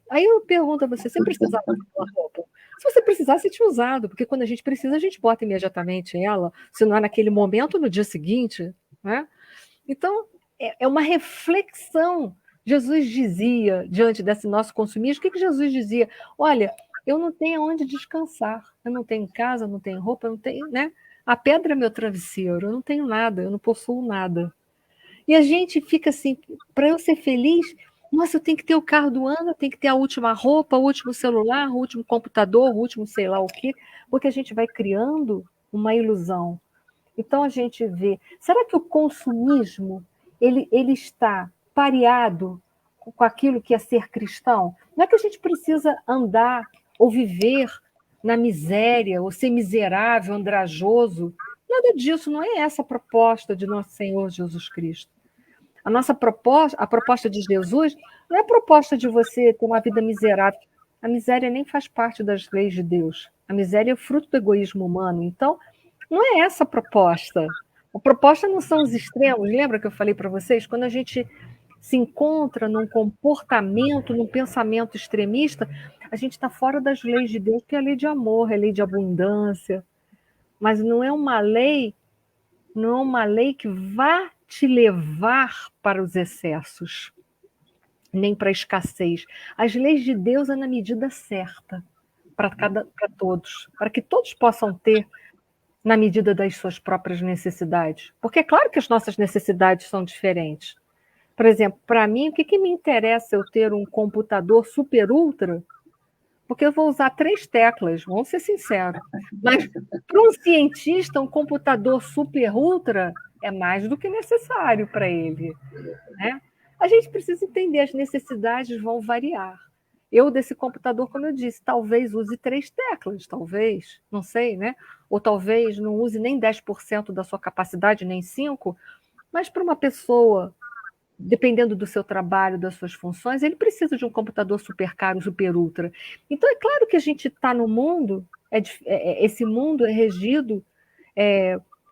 Aí eu pergunto a você precisava daquela roupa? Se você precisasse, tinha usado, porque quando a gente precisa, a gente bota imediatamente ela, se não é naquele momento, no dia seguinte. Né? Então, é uma reflexão. Jesus dizia, diante desse nosso consumismo, o que Jesus dizia? Olha, eu não tenho onde descansar, eu não tenho casa, não tenho roupa, eu não tenho, né? A pedra é meu travesseiro, eu não tenho nada, eu não possuo nada. E a gente fica assim, para eu ser feliz, nossa, eu tenho que ter o carro do ano, eu tenho que ter a última roupa, o último celular, o último computador, o último sei lá o quê, porque a gente vai criando uma ilusão. Então a gente vê, será que o consumismo ele está pareado com aquilo que é ser cristão? Não é que a gente precisa andar ou viver na miséria, ou ser miserável, andrajoso. Nada disso, não é essa a proposta de nosso Senhor Jesus Cristo. A proposta de Jesus não é a proposta de você ter uma vida miserável. A miséria nem faz parte das leis de Deus. A miséria é fruto do egoísmo humano. Então, Não é essa a proposta. A proposta não são os extremos. Lembra que eu falei para vocês? Quando a gente se encontra num comportamento, num pensamento extremista, a gente está fora das leis de Deus, que é a lei de amor, é a lei de abundância. Mas não é uma lei que vá te levar para os excessos, nem para a escassez. As leis de Deus é na medida certa para todos, para que todos possam ter na medida das suas próprias necessidades. Porque é claro que as nossas necessidades são diferentes. Por exemplo, para mim, o que me interessa eu ter um computador super ultra? Porque eu vou usar 3 teclas, vamos ser sinceros. Mas para um cientista, um computador super ultra é mais do que necessário para ele, né? A gente precisa entender, as necessidades vão variar. Eu, desse computador, como eu disse, talvez use 3 teclas, talvez, não sei, né? Ou talvez não use nem 10% da sua capacidade, nem 5%, mas para uma pessoa, dependendo do seu trabalho, das suas funções, ele precisa de um computador super caro, super ultra. Então, é claro que a gente está no mundo, esse mundo é regido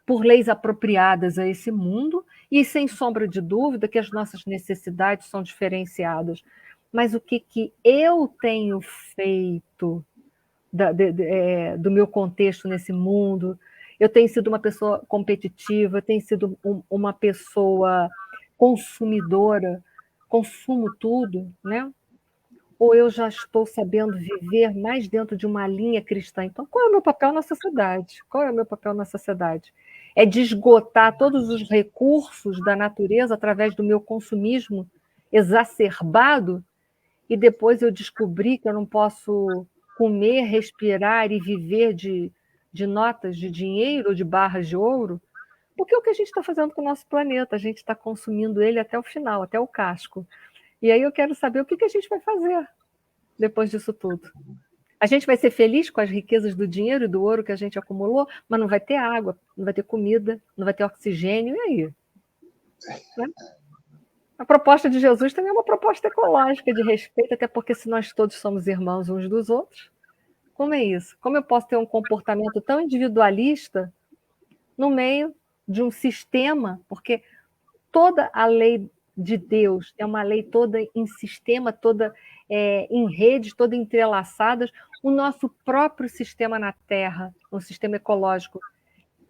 por leis apropriadas a esse mundo, e sem sombra de dúvida que as nossas necessidades são diferenciadas. Mas o que eu tenho feito do meu contexto nesse mundo? Eu tenho sido uma pessoa competitiva, tenho sido uma pessoa consumidora, consumo tudo, né? Ou eu já estou sabendo viver mais dentro de uma linha cristã? Então, qual é o meu papel na sociedade? Qual é o meu papel na sociedade? É de esgotar todos os recursos da natureza através do meu consumismo exacerbado, e depois eu descobri que eu não posso comer, respirar e viver de notas de dinheiro ou de barras de ouro? Porque é o que a gente está fazendo com o nosso planeta, a gente está consumindo ele até o final, até o casco. E aí eu quero saber o que a gente vai fazer depois disso tudo. A gente vai ser feliz com as riquezas do dinheiro e do ouro que a gente acumulou, mas não vai ter água, não vai ter comida, não vai ter oxigênio, e aí? Né? A proposta de Jesus também é uma proposta ecológica, de respeito, até porque se nós todos somos irmãos uns dos outros, como é isso? Como eu posso ter um comportamento tão individualista no meio de um sistema? Porque toda a lei de Deus é uma lei toda em sistema, toda em redes, toda entrelaçadas. O nosso próprio sistema na Terra, um sistema ecológico,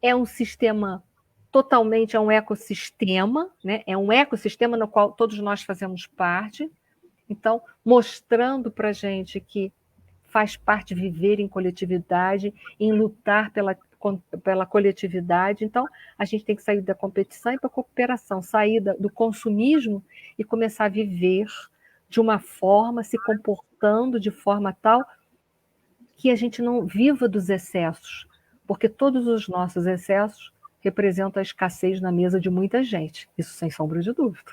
é um sistema totalmente, é um ecossistema, né? É um ecossistema no qual todos nós fazemos parte. Então, mostrando para a gente que faz parte viver em coletividade, em lutar pela coletividade. Então, a gente tem que sair da competição e para a cooperação, sair do consumismo e começar a viver de uma forma, se comportando de forma tal que a gente não viva dos excessos, porque todos os nossos excessos representam a escassez na mesa de muita gente. Isso sem sombra de dúvida.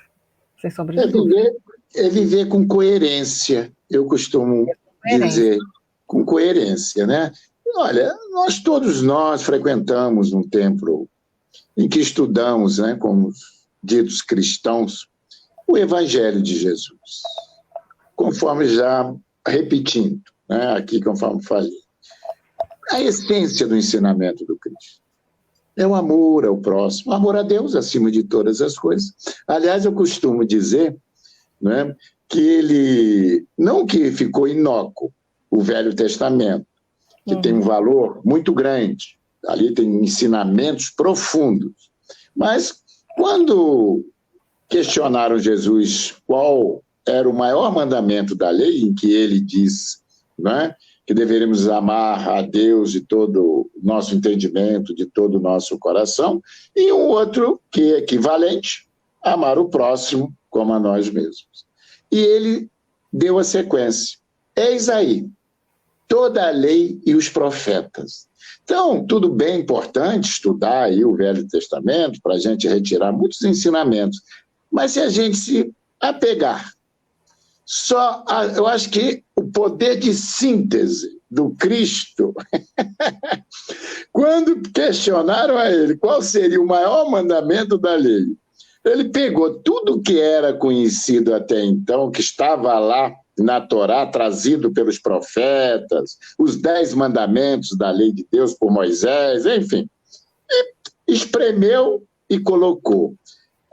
Sem sombra de dúvida. É viver com coerência, eu costumo dizer, com coerência, né? Olha, todos nós frequentamos um templo em que estudamos, né, como ditos cristãos, o Evangelho de Jesus, conforme já repetindo, né, aqui conforme falei. A essência do ensinamento do Cristo é o amor ao próximo, o amor a Deus acima de todas as coisas. Aliás, eu costumo dizer, né, que ele, não que ficou inócuo, o Velho Testamento, que tem um valor muito grande, ali tem ensinamentos profundos, mas quando questionaram Jesus qual era o maior mandamento da lei, em que ele diz, né, que deveríamos amar a Deus de todo o nosso entendimento, de todo o nosso coração, e um outro que é equivalente, amar o próximo como a nós mesmos. E ele deu a sequência. Eis aí, toda a lei e os profetas. Então, tudo bem importante estudar aí o Velho Testamento para a gente retirar muitos ensinamentos, mas se a gente se apegar eu acho que o poder de síntese do Cristo, quando questionaram a ele qual seria o maior mandamento da lei, ele pegou tudo que era conhecido até então, que estava lá na Torá, trazido pelos profetas, os 10 mandamentos da lei de Deus por Moisés, enfim, espremeu e colocou.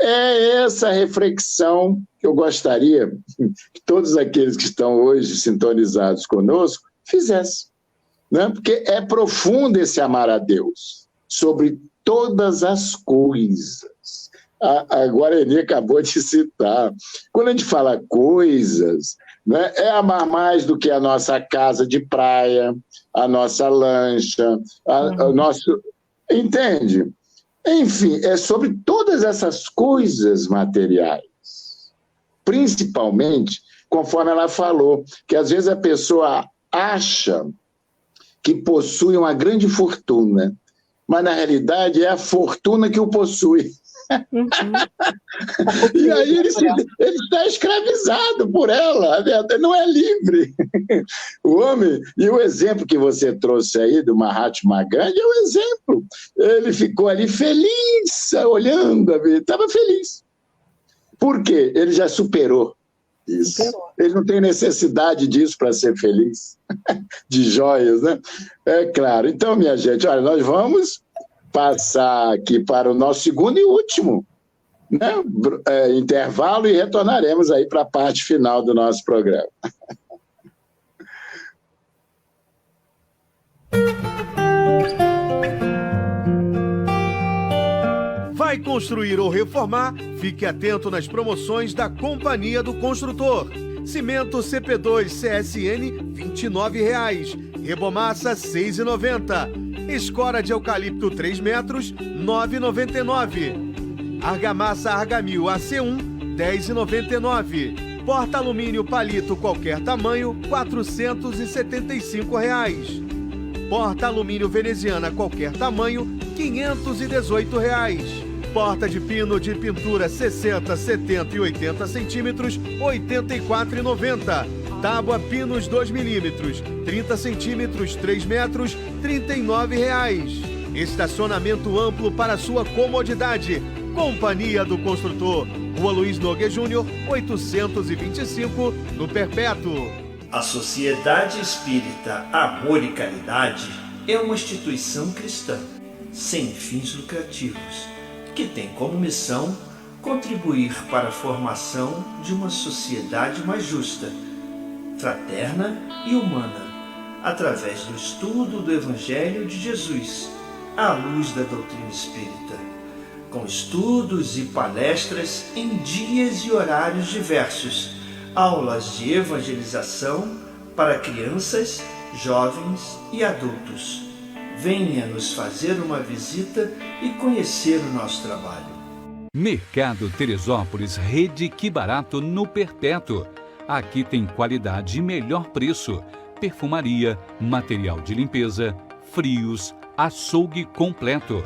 É essa reflexão que eu gostaria que todos aqueles que estão hoje sintonizados conosco fizessem, né? Porque é profundo esse amar a Deus sobre todas as coisas. A Guarani acabou de citar. Quando a gente fala coisas, né, é amar mais do que a nossa casa de praia, a nossa lancha, o nosso... Entende? Enfim, é sobre todas essas coisas materiais. Principalmente, conforme ela falou, que às vezes a pessoa acha que possui uma grande fortuna, mas na realidade é a fortuna que o possui. E aí ele está escravizado por ela, não é livre. O homem, e o exemplo que você trouxe aí do Mahatma Gandhi é um exemplo. Ele ficou ali feliz, olhando, estava feliz. Por quê? Ele já superou isso. Ele não tem necessidade disso para ser feliz, de joias, né? É claro. Então, minha gente, olha, nós vamos passar aqui para o nosso segundo e último, né, intervalo, e retornaremos aí para a parte final do nosso programa. Vai construir ou reformar? Fique atento nas promoções da Companhia do Construtor. Cimento CP2 CSN R$ 29,00. Rebomassa R$ 6,90. Escora de eucalipto 3 metros, R$ 9,99. Argamassa Argamil AC1, R$ 10,99. Porta-alumínio palito qualquer tamanho, R$ 475,00. Porta-alumínio veneziana qualquer tamanho, R$ 518,00. Porta de pino de pintura 60, 70 e 80 centímetros, R$ 84,90. Tábua pinos 2 milímetros, 30 centímetros, 3 metros, R$ 39,00. Estacionamento amplo para sua comodidade. Companhia do Construtor. Rua Luiz Nogueira Júnior, 825, no Perpétuo. A Sociedade Espírita Amor e Caridade é uma instituição cristã, sem fins lucrativos, que tem como missão contribuir para a formação de uma sociedade mais justa, fraterna e humana, através do estudo do Evangelho de Jesus, à luz da doutrina espírita, com estudos e palestras em dias e horários diversos, aulas de evangelização para crianças, jovens e adultos. Venha nos fazer uma visita e conhecer o nosso trabalho. Mercado Teresópolis, Rede Que Barato, no Perpétuo. Aqui tem qualidade e melhor preço. Perfumaria, material de limpeza, frios, açougue completo.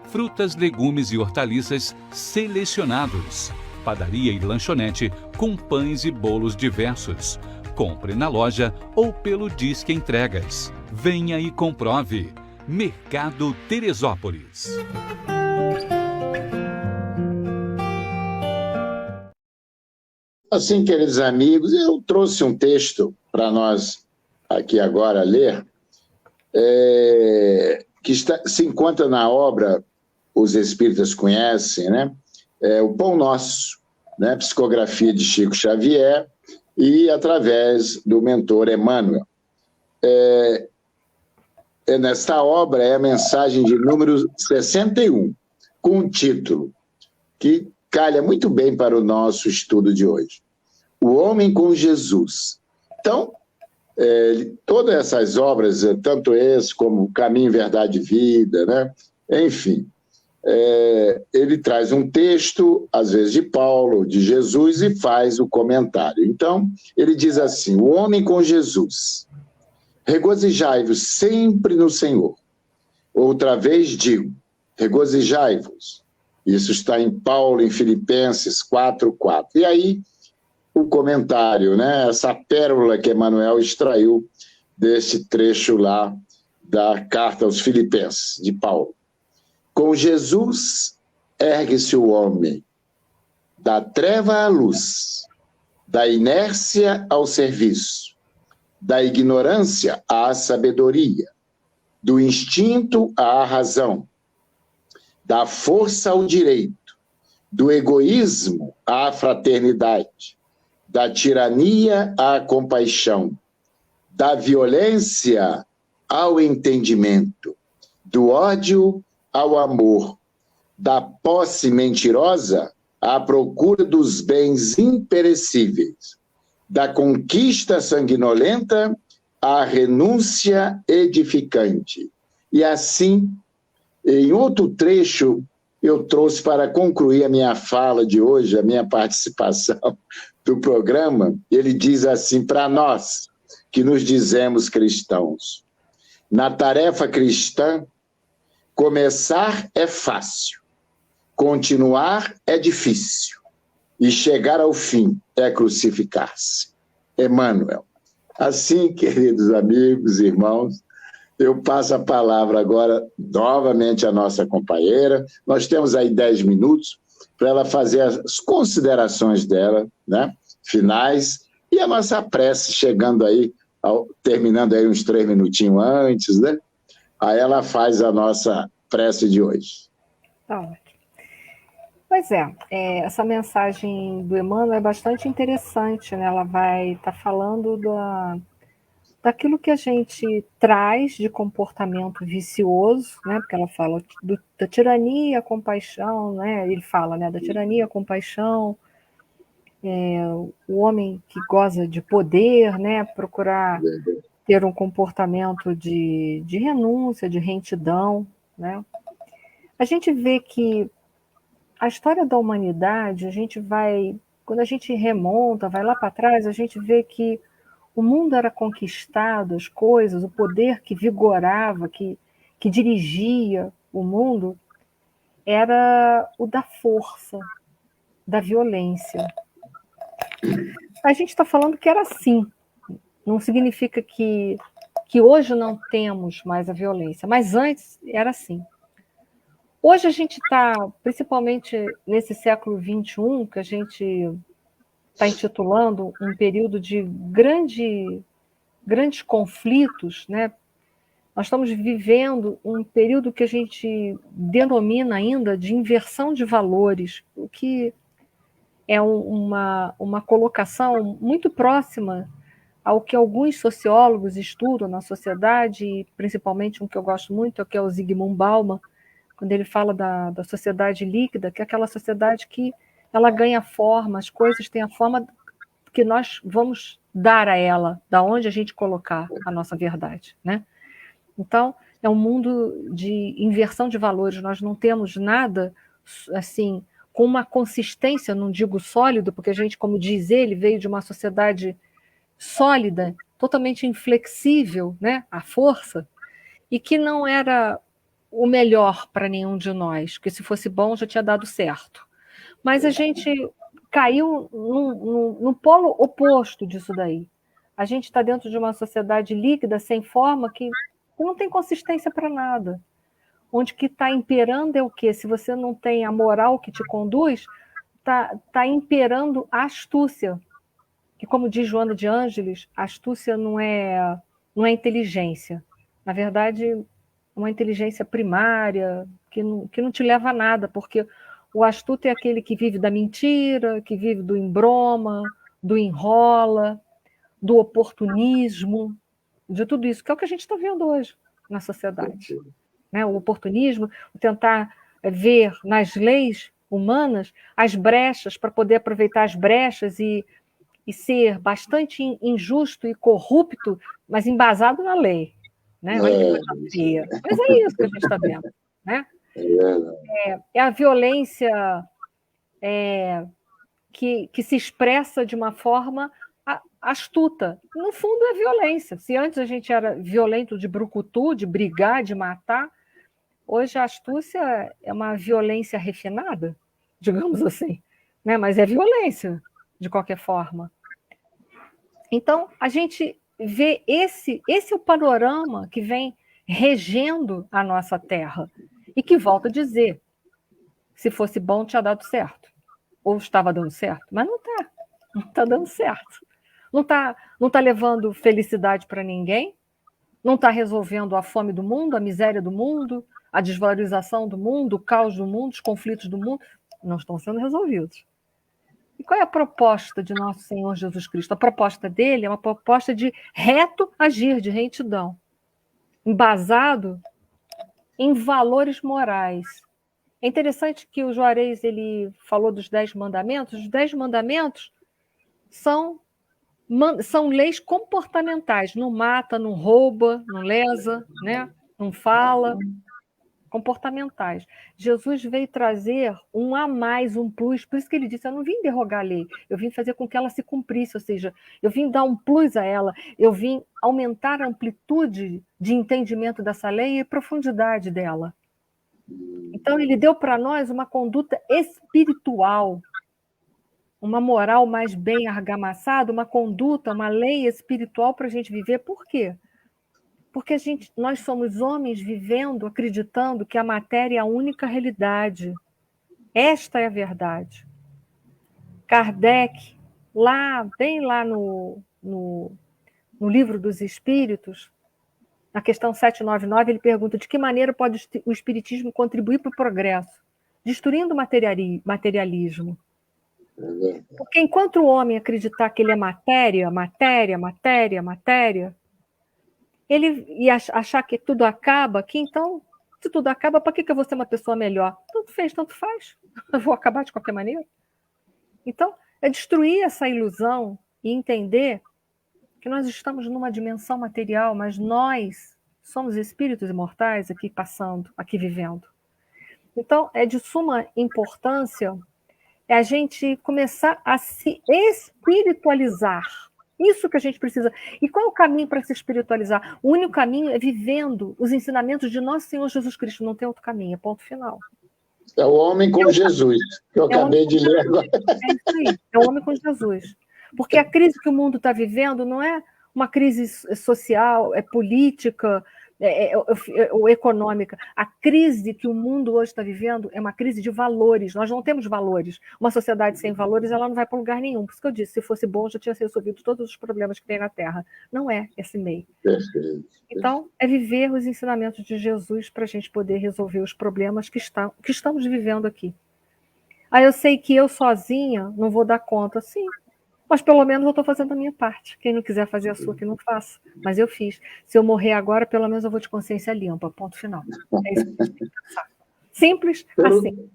Frutas, legumes e hortaliças selecionados. Padaria e lanchonete com pães e bolos diversos. Compre na loja ou pelo Disque Entregas. Venha e comprove. Mercado Teresópolis. Assim, queridos amigos, eu trouxe um texto para nós aqui agora ler, que se encontra na obra Os Espíritas Conhecem, né? O Pão Nosso, né? Psicografia de Chico Xavier, e através do mentor Emmanuel. Nesta obra é a mensagem de número 61, com um título que calha muito bem para o nosso estudo de hoje. O Homem com Jesus. Então, todas essas obras, tanto esse como Caminho, Verdade e Vida, né? Enfim, ele traz um texto, às vezes de Paulo, de Jesus, e faz o comentário. Então, ele diz assim: o homem com Jesus. Regozijai-vos sempre no Senhor. Outra vez digo, regozijai-vos. Isso está em Paulo, em Filipenses 4:4. E aí, o comentário, né? Essa pérola que Emmanuel extraiu desse trecho lá da carta aos Filipenses, de Paulo. Com Jesus ergue-se o homem, da treva à luz, da inércia ao serviço, da ignorância à sabedoria, do instinto à razão, da força ao direito, do egoísmo à fraternidade, da tirania à compaixão, da violência ao entendimento, do ódio ao amor, da posse mentirosa à procura dos bens imperecíveis, da conquista sanguinolenta à renúncia edificante. E assim, em outro trecho, eu trouxe para concluir a minha fala de hoje, a minha participação do programa, ele diz assim para nós, que nos dizemos cristãos: na tarefa cristã, começar é fácil, continuar é difícil, e chegar ao fim é crucificar-se. Emmanuel. Assim, queridos amigos, irmãos, eu passo a palavra agora novamente à nossa companheira. Nós temos aí 10 minutos para ela fazer as considerações dela, né, finais, e a nossa prece chegando aí, terminando aí uns 3 minutinhos antes, né? Aí ela faz a nossa prece de hoje. Tá ótimo. Pois é, essa mensagem do Emmanuel é bastante interessante, né? Ela vai estar falando daquilo que a gente traz de comportamento vicioso, né? Porque ela fala da tirania, compaixão, né? Ele fala, né, da tirania, compaixão, o homem que goza de poder, né? Procurar ter um comportamento de renúncia, de retidão, né? A gente vê que a história da humanidade, quando a gente remonta, vai lá para trás, a gente vê que o mundo era conquistado, as coisas, o poder que vigorava, que dirigia o mundo, era o da força, da violência. A gente está falando que era assim. Não significa que hoje não temos mais a violência, mas antes era assim. Hoje a gente está, principalmente nesse século XXI, que a gente está intitulando um período de grandes conflitos, né? Nós estamos vivendo um período que a gente denomina ainda de inversão de valores, o que é uma colocação muito próxima ao que alguns sociólogos estudam na sociedade, principalmente um que eu gosto muito, que é o Zygmunt Bauman, quando ele fala da sociedade líquida, que é aquela sociedade que ela ganha forma, as coisas têm a forma que nós vamos dar a ela, da onde a gente colocar a nossa verdade, né? Então, é um mundo de inversão de valores, nós não temos nada, assim, com uma consistência, não digo sólido, porque a gente, como diz ele, veio de uma sociedade sólida, totalmente inflexível, né, à força, e que não era o melhor para nenhum de nós, porque se fosse bom já tinha dado certo. Mas a gente caiu no polo oposto disso daí. A gente está dentro de uma sociedade líquida, sem forma, que não tem consistência para nada. Onde que está imperando é o quê? Se você não tem a moral que te conduz, tá imperando a astúcia. Que, como diz Joana de Ângeles, a astúcia não é inteligência. Na verdade, uma inteligência primária, que não te leva a nada, porque o astuto é aquele que vive da mentira, que vive do embroma, do enrola, do oportunismo, de tudo isso, que é o que a gente está vendo hoje na sociedade. Né? O oportunismo, o tentar ver nas leis humanas as brechas, para poder aproveitar as brechas e ser bastante injusto e corrupto, mas embasado na lei. Né? Olha que coisa feia. Mas é isso que a gente está vendo. Né? É a violência que se expressa de uma forma astuta. No fundo, é violência. Se antes a gente era violento de brucutu, de brigar, de matar, hoje a astúcia é uma violência refinada, digamos assim. Né? Mas é violência, de qualquer forma. Então, a gente vê esse é o panorama que vem regendo a nossa terra. E que, volto a dizer, se fosse bom, tinha dado certo. Ou estava dando certo. Mas não está. Não está dando certo. Não tá levando felicidade para ninguém. Não está resolvendo a fome do mundo, a miséria do mundo, a desvalorização do mundo, o caos do mundo, os conflitos do mundo. Não estão sendo resolvidos. E qual é a proposta de nosso Senhor Jesus Cristo? A proposta dele é uma proposta de reto agir, de retidão, embasado em valores morais. É interessante que o Juarez ele falou dos 10 mandamentos. Os 10 mandamentos são leis comportamentais. Não mata, não rouba, não lesa, né? Não fala. Comportamentais. Jesus veio trazer um a mais, um plus. Por isso que ele disse, eu não vim derrogar a lei, eu vim fazer com que ela se cumprisse, ou seja, eu vim dar um plus a ela, eu vim aumentar a amplitude de entendimento dessa lei e a profundidade dela. Então, ele deu para nós uma conduta espiritual, uma moral mais bem argamassada, uma conduta, uma lei espiritual para a gente viver. Por quê? Porque nós somos homens vivendo, acreditando que a matéria é a única realidade. Esta é a verdade. Kardec, bem lá no Livro dos Espíritos, na questão 799, ele pergunta de que maneira pode o espiritismo contribuir para o progresso, destruindo o materialismo. Porque enquanto o homem acreditar que ele é matéria, ele ia achar que tudo acaba, que então, se tudo acaba, para que eu vou ser uma pessoa melhor? Tanto fez, tanto faz. Eu vou acabar de qualquer maneira. Então, é destruir essa ilusão e entender que nós estamos numa dimensão material, mas nós somos espíritos imortais aqui passando, aqui vivendo. Então, é de suma importância a gente começar a se espiritualizar. Isso que a gente precisa. E qual é o caminho para se espiritualizar? O único caminho é vivendo os ensinamentos de nosso Senhor Jesus Cristo. Não tem outro caminho, é ponto final. É o homem com Jesus, que eu acabei de ler agora. É isso aí, é o homem com Jesus. Porque a crise que o mundo está vivendo não é uma crise social, é política, ou econômica. A crise que o mundo hoje está vivendo é uma crise de valores. Nós não temos valores. Uma sociedade sem valores, ela não vai para lugar nenhum. Por isso que eu disse, se fosse bom, já tinha resolvido todos os problemas que tem na Terra. Não é esse meio. Perfeito. Então, é viver os ensinamentos de Jesus para a gente poder resolver os problemas que estamos vivendo aqui. Aí eu sei que eu sozinha não vou dar conta, sim. Mas pelo menos eu estou fazendo a minha parte. Quem não quiser fazer a sua, que não faça. Mas eu fiz. Se eu morrer agora, pelo menos eu vou de consciência limpa. Ponto final. É isso que a gente tem que pensar. Simples assim.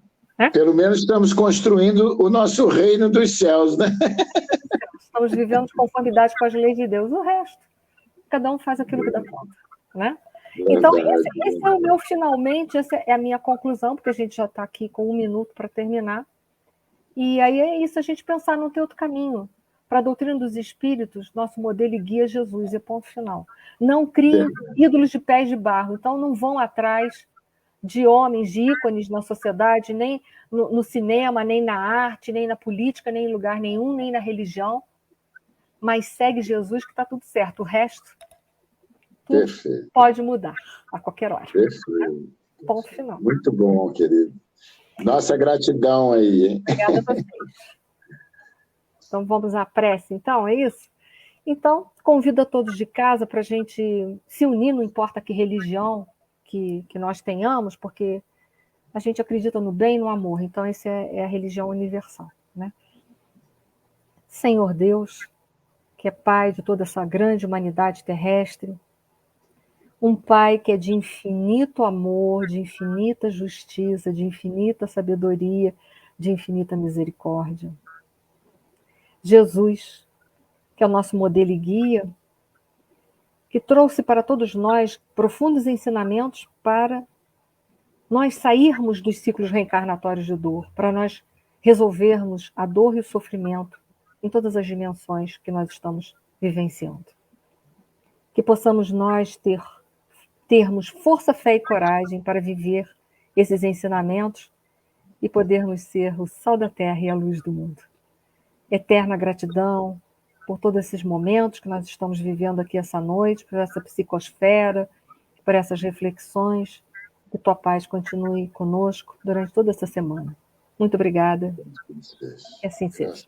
Pelo menos estamos construindo o nosso reino dos céus, né? Estamos vivendo de conformidade com as leis de Deus. O resto, cada um faz aquilo que dá conta. Né? Então, esse é o meu finalmente, essa é a minha conclusão, porque a gente já está aqui com 1 minuto para terminar. E aí é isso, a gente pensar não ter outro caminho. Para a doutrina dos espíritos, nosso modelo e guia é Jesus, é ponto final. Não criem ídolos de pés de barro, então não vão atrás de homens, de ícones na sociedade, nem no cinema, nem na arte, nem na política, nem em lugar nenhum, nem na religião, mas segue Jesus que está tudo certo. O resto tudo pode mudar a qualquer hora. Perfeito. Ponto final. Muito bom, querido. Nossa gratidão aí, hein? Obrigada a vocês. Então, vamos à prece, então, é isso? Então, convido a todos de casa para a gente se unir, não importa que religião que nós tenhamos, porque a gente acredita no bem e no amor, então essa é a religião universal, né? Senhor Deus, que é Pai de toda essa grande humanidade terrestre, um Pai que é de infinito amor, de infinita justiça, de infinita sabedoria, de infinita misericórdia. Jesus, que é o nosso modelo e guia, que trouxe para todos nós profundos ensinamentos para nós sairmos dos ciclos reencarnatórios de dor, para nós resolvermos a dor e o sofrimento em todas as dimensões que nós estamos vivenciando. Que possamos nós termos força, fé e coragem para viver esses ensinamentos e podermos ser o sal da terra e a luz do mundo. Eterna gratidão por todos esses momentos que nós estamos vivendo aqui essa noite, por essa psicosfera, por essas reflexões. Que tua paz continue conosco durante toda essa semana. Muito obrigada. Que assim seja.